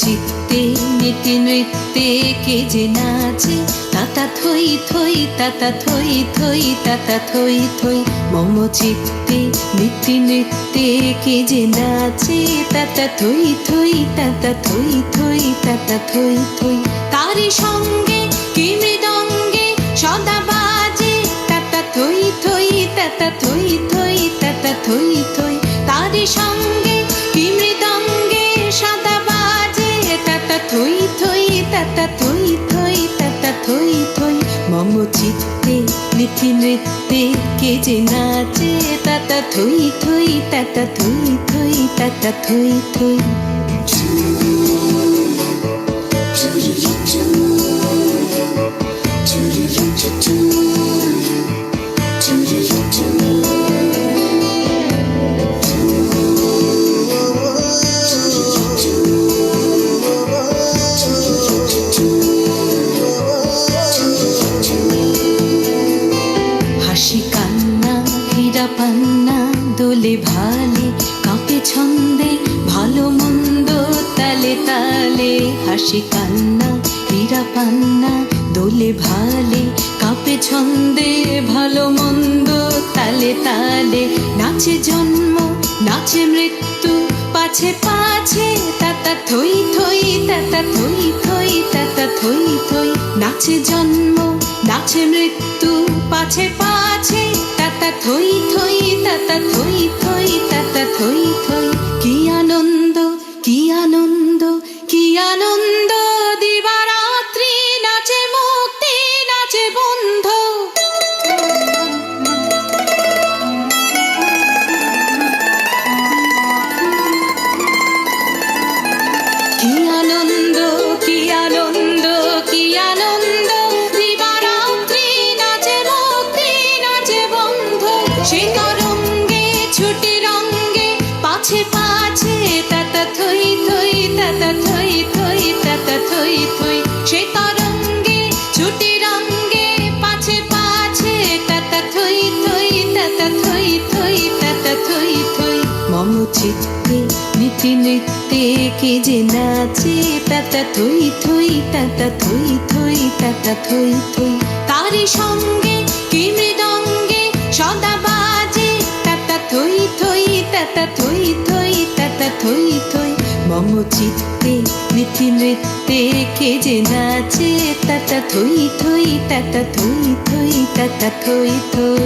চিত্তে নীতি নৃত্যে কে যে নাচে, তাতা থই থই তাতা থই থই তাতা থই থই। মম চিত্তে নীতি নৃত্যে কে যে নাচে, তাতা থই থই তাতা থই থই তাতা থই থই। তারি সঙ্গে কি মৃদঙ্গে সদা বাজে, তাতা থই থই তাতা থই থই তাতা থই থই। তারি সঙ্গে কি মৃদঙ্গে সদা বাজে, তাতা থই থই তাতা থই থই তাতা থই থই। মম চিত্তে নীতি নৃত্যে কে যে নাচে, তাতা থই থই তাতা থই থই তাতা থই থই। হাসি কান্না হীরা পান্না দোলে ভালে, কাঁপে ছন্দে ভালো মন্দ তালে তালে। হাসি কান্না হীরা পান্না দোলে ভালে, কাঁপে ছন্দে ভালো মন্দ তালে তালে। নাচে জন্ম নাচে মৃত্যু পাছে পাছে, তাতা থই থই তাতা থই থই তাতা থই থই। নাচে জন্ম নাচে মৃত্যু পাছে পাছে, তাতা থই থই তাতা থই থই তাতা থই থই। কি আনন্দ কি আনন্দ কি আনন্দ, দিবারাত্রি নাচে মুক্তি নাচে বন্ধ। কি আনন্দ কি আনন্দ কি আনন্দ, দিবারাত্রি নাচে মুক্তি নাচে বন্ধ। সে তরঙ্গে ছুটি রঙ্গে পাছে পাছে, তাতা থই থই তাতা থই থই তাতা থই থই। সে তরঙ্গে ছুটি রঙ্গে পাছে পাছে, তাতা থই থই তাতা থই থই তাতা থই থই। মম চিত্তে নীতি নৃত্যে কে যে নাচে, তাতা থই থই তাতা থই থই তাতা থই থই। তারি সঙ্গে কি মৃদঙ্গে সদা বাজে, তাতা থই থই তাতা থই থই তাতা থই থই। মম চিত্তে নীতি নৃত্যে কে যে নাচে, তাতা থই থই তাতা থই থই তাতা থই থই।